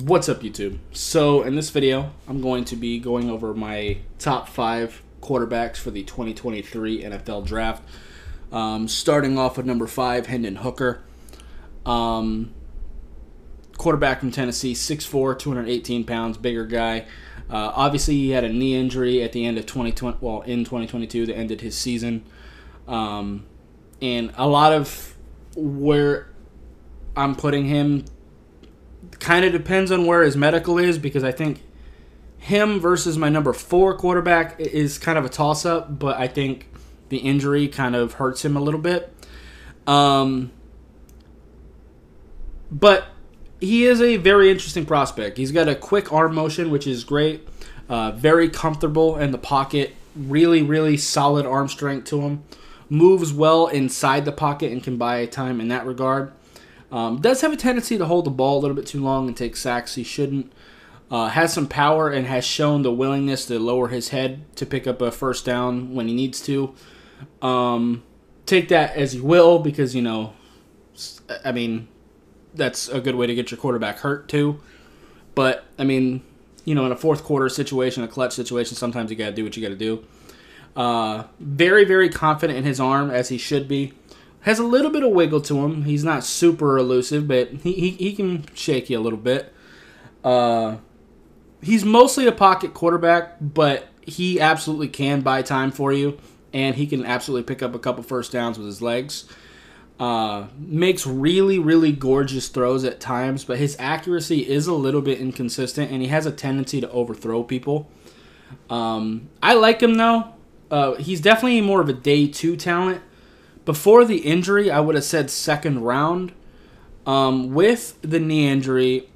What's up, YouTube? So in this video, I'm going to be going over my top 5 quarterbacks for the 2023 NFL Draft. Starting off with number 5, Hendon Hooker. Quarterback from Tennessee, 6'4", 218 pounds, bigger guy. Obviously, he had a knee injury at the end of 2020. Well, in 2022, that ended his season. And a lot of where I'm putting him kind of depends on where his medical is, because I think him versus my number 4 quarterback is kind of a toss-up, but I think the injury kind of hurts him a little bit. But he is a very interesting prospect. He's got a quick arm motion, which is great. Very comfortable in the pocket. Really, really solid arm strength to him. Moves well inside the pocket and can buy time in that regard. Does have a tendency to hold the ball a little bit too long and take sacks he shouldn't. Has some power and has shown the willingness to lower his head to pick up a first down when he needs to. Take that as you will, because, you know, I mean, that's a good way to get your quarterback hurt too. But, I mean, you know, in a fourth quarter situation, a clutch situation, sometimes you got to do what you got to do. Very, very confident in his arm, as he should be. Has a little bit of wiggle to him. He's not super elusive, but he can shake you a little bit. He's mostly a pocket quarterback, but he absolutely can buy time for you, and he can absolutely pick up a couple first downs with his legs. Makes really, really gorgeous throws at times, but his accuracy is a little bit inconsistent, and he has a tendency to overthrow people. I like him, though. He's definitely more of a day 2 talent. Before the injury, I would have said second round. With the knee injury,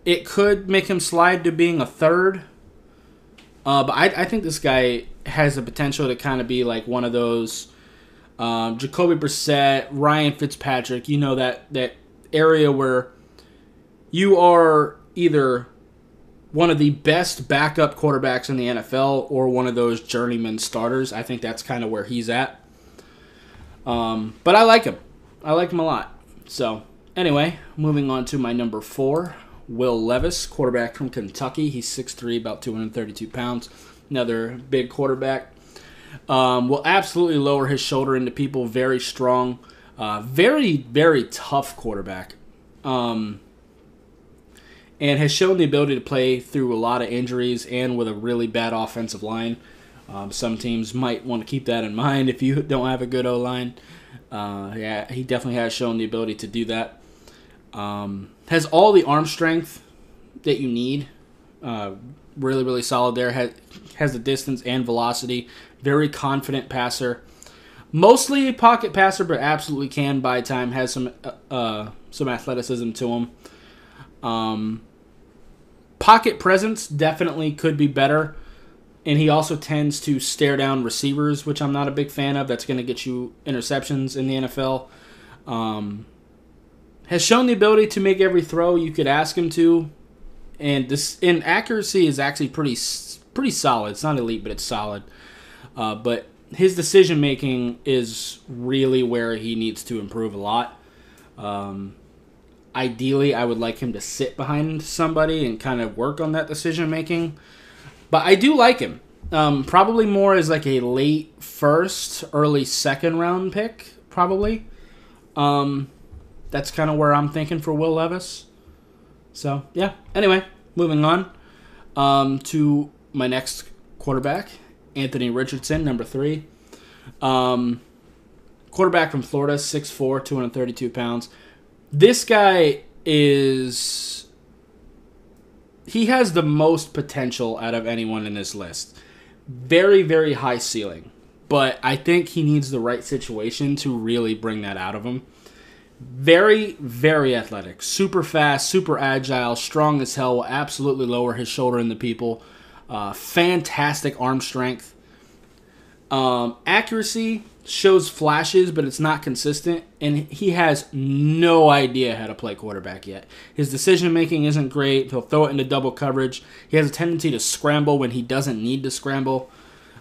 it could make him slide to being a third. But I think this guy has the potential to kind of be like one of those Jacoby Brissett, Ryan Fitzpatrick. You know, that area where you are either one of the best backup quarterbacks in the NFL or one of those journeyman starters. I think that's kind of where he's at. But I like him. I like him a lot. So, anyway, moving on to my number 4, Will Levis, quarterback from Kentucky. He's 6'3", about 232 pounds. Another big quarterback. Will absolutely lower his shoulder into people. Very strong. Very, very tough quarterback. And has shown the ability to play through a lot of injuries and with a really bad offensive line. Some teams might want to keep that in mind if you don't have a good O-line. Yeah, he definitely has shown the ability to do that. Has all the arm strength that you need. Really, really solid there. Has the distance and velocity. Very confident passer. Mostly a pocket passer, but absolutely can buy time. Has some athleticism to him. Pocket presence definitely could be better. And he also tends to stare down receivers, which I'm not a big fan of. That's going to get you interceptions in the NFL. Has shown the ability to make every throw you could ask him to. And this in accuracy is actually pretty solid. It's not elite, but it's solid. But his decision-making is really where he needs to improve a lot. Ideally, I would like him to sit behind somebody and kind of work on that decision-making. But I do like him. Probably more as like a late first, early second round pick, probably. That's kind of where I'm thinking for Will Levis. So, yeah. Anyway, moving on to my next quarterback, Anthony Richardson, number 3. Quarterback from Florida, 6'4", 232 pounds. This guy is... He has the most potential out of anyone in this list. Very, very high ceiling. But I think he needs the right situation to really bring that out of him. Very, very athletic. Super fast, super agile, strong as hell. Will absolutely lower his shoulder into people. Fantastic arm strength. Accuracy shows flashes, but it's not consistent. And he has no idea how to play quarterback yet. His decision-making isn't great. He'll throw it into double coverage. He has a tendency to scramble when he doesn't need to scramble.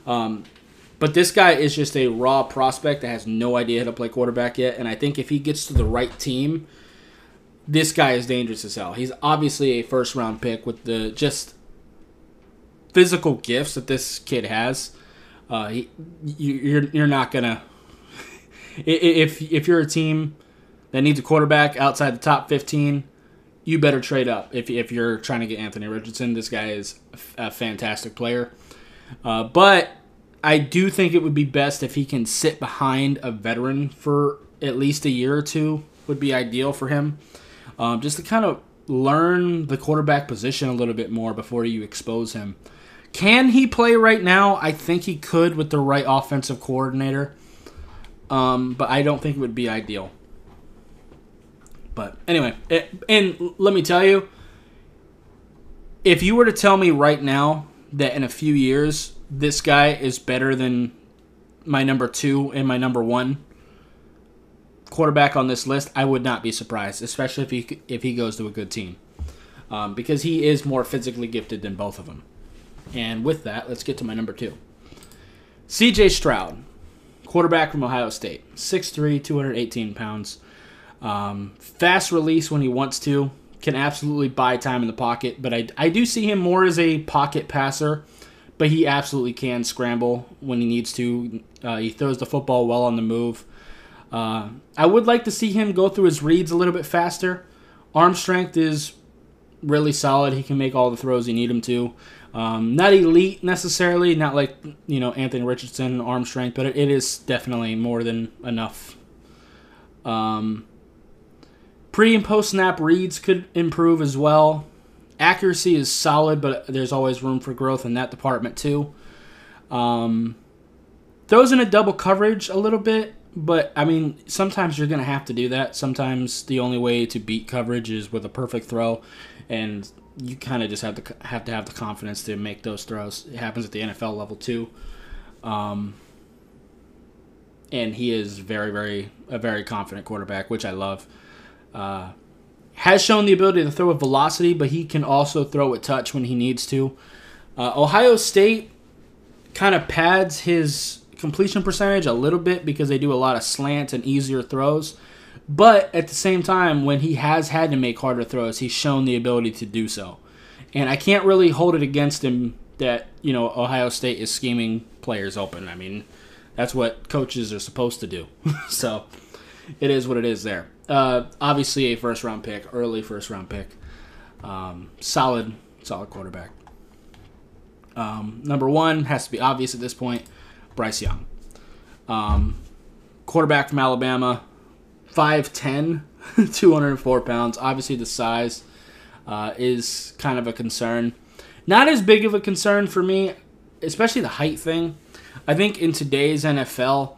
But this guy is just a raw prospect that has no idea how to play quarterback yet. And I think if he gets to the right team, this guy is dangerous as hell. He's obviously a first-round pick with the just physical gifts that this kid has. You're not gonna if you're a team that needs a quarterback outside the top 15, you better trade up if you're trying to get Anthony Richardson. This guy is a fantastic player, but I do think it would be best if he can sit behind a veteran for at least a year or two. Would be ideal for him, just to kind of learn the quarterback position a little bit more before you expose him. Can he play right now? I think he could with the right offensive coordinator, but I don't think it would be ideal. But anyway, and let me tell you, if you were to tell me right now that in a few years this guy is better than my number 2 and my number 1 quarterback on this list, I would not be surprised, especially if he goes to a good team, because he is more physically gifted than both of them. And with that, let's get to my number 2. C.J. Stroud, quarterback from Ohio State, 6'3", 218 pounds. Fast release when he wants to. Can absolutely buy time in the pocket, but I do see him more as a pocket passer, but he absolutely can scramble when he needs to. He throws the football well on the move. I would like to see him go through his reads a little bit faster. Arm strength is really solid. He can make all the throws you need him to. Not elite necessarily, not like Anthony Richardson arm strength, but it is definitely more than enough. Pre and post snap reads could improve as well. Accuracy is solid, but there's always room for growth in that department too. Throws in a double coverage a little bit, but I mean sometimes you're going to have to do that. Sometimes the only way to beat coverage is with a perfect throw, and you kind of just have to have the confidence to make those throws. It happens at the NFL level too. And he is a very confident quarterback, which I love. Has shown the ability to throw with velocity, but he can also throw with touch when he needs to. Ohio State kind of pads his completion percentage a little bit because they do a lot of slant and easier throws. But at the same time, when he has had to make harder throws, he's shown the ability to do so. And I can't really hold it against him that, Ohio State is scheming players open. I mean, that's what coaches are supposed to do. So it is what it is there. Obviously a first-round pick, early first-round pick. Solid quarterback. Number 1 has to be obvious at this point, Bryce Young. Quarterback from Alabama, 5'10", 204 pounds. Obviously the size is kind of a concern. Not as big of a concern for me, especially the height thing. I think in today's NFL,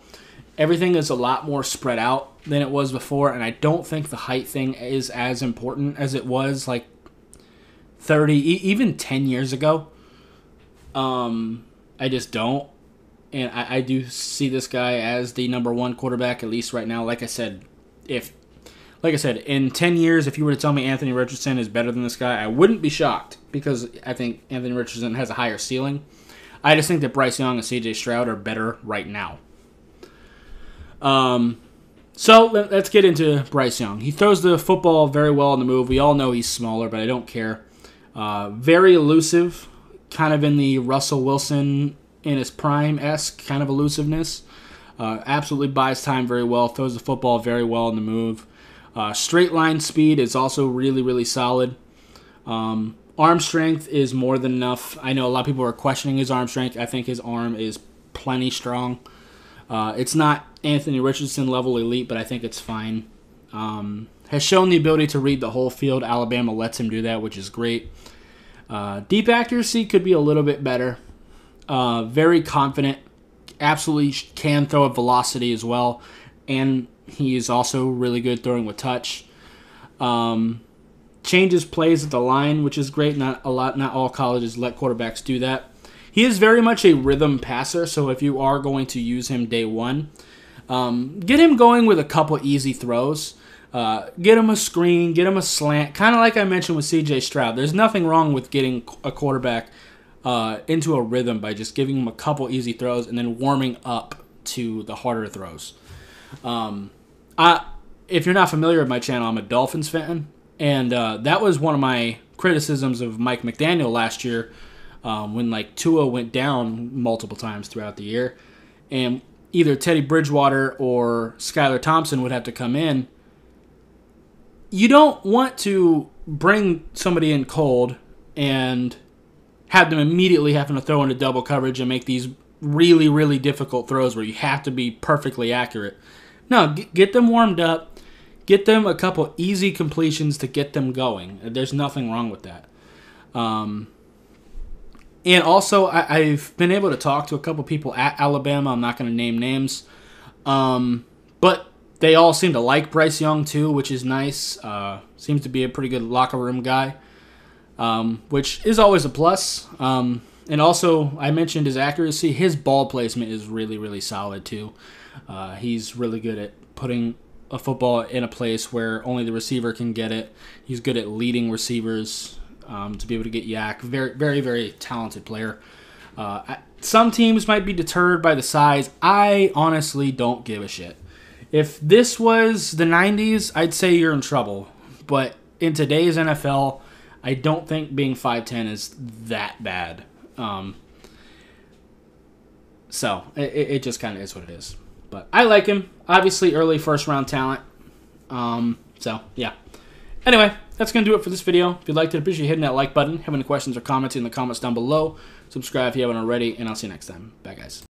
everything is a lot more spread out than it was before, and I don't think the height thing is as important as it was like 30, even 10 years ago. I just don't. And I do see this guy as the number 1 quarterback, at least right now. Like I said, in 10 years, if you were to tell me Anthony Richardson is better than this guy, I wouldn't be shocked, because I think Anthony Richardson has a higher ceiling. I just think that Bryce Young and C.J. Stroud are better right now. So let's get into Bryce Young. He throws the football very well on the move. We all know he's smaller, but I don't care. Very elusive, kind of in the Russell Wilson in his prime-esque kind of elusiveness. Absolutely buys time very well. Throws the football very well on the move. Straight line speed is also really, really solid. Arm strength is more than enough. I know a lot of people are questioning his arm strength. I think his arm is plenty strong. It's not Anthony Richardson level elite, but I think it's fine. Has shown the ability to read the whole field. Alabama lets him do that, which is great. Deep accuracy could be a little bit better. Very confident. Absolutely can throw at velocity as well. And he is also really good throwing with touch. Changes plays at the line, which is great. Not all colleges let quarterbacks do that. He is very much a rhythm passer, so if you are going to use him day 1, get him going with a couple easy throws. Get him a screen, get him a slant, kind of like I mentioned with C.J. Stroud. There's nothing wrong with getting a quarterback into a rhythm by just giving him a couple easy throws and then warming up to the harder throws. If you're not familiar with my channel, I'm a Dolphins fan. And that was one of my criticisms of Mike McDaniel last year, when like Tua went down multiple times throughout the year, and either Teddy Bridgewater or Skylar Thompson would have to come in. You don't want to bring somebody in cold and have them immediately having to throw into double coverage and make these really, really difficult throws where you have to be perfectly accurate. No, get them warmed up. Get them a couple easy completions to get them going. There's nothing wrong with that. And also, I've been able to talk to a couple people at Alabama. I'm not going to name names. But they all seem to like Bryce Young, too, which is nice. Seems to be a pretty good locker room guy, which is always a plus. And also, I mentioned his accuracy. His ball placement is really, really solid, too. He's really good at putting a football in a place where only the receiver can get it. He's good at leading receivers to be able to get yak. Very, very, very talented player. Some teams might be deterred by the size. I honestly don't give a shit. If this was the 90s, I'd say you're in trouble. But in today's NFL, I don't think being 5'10 is that bad. So it just kind of is what it is. But I like him. Obviously, early first-round talent. So, yeah. Anyway, that's going to do it for this video. If you liked it, appreciate hitting that like button. Have any questions or comments in the comments down below. Subscribe if you haven't already, and I'll see you next time. Bye, guys.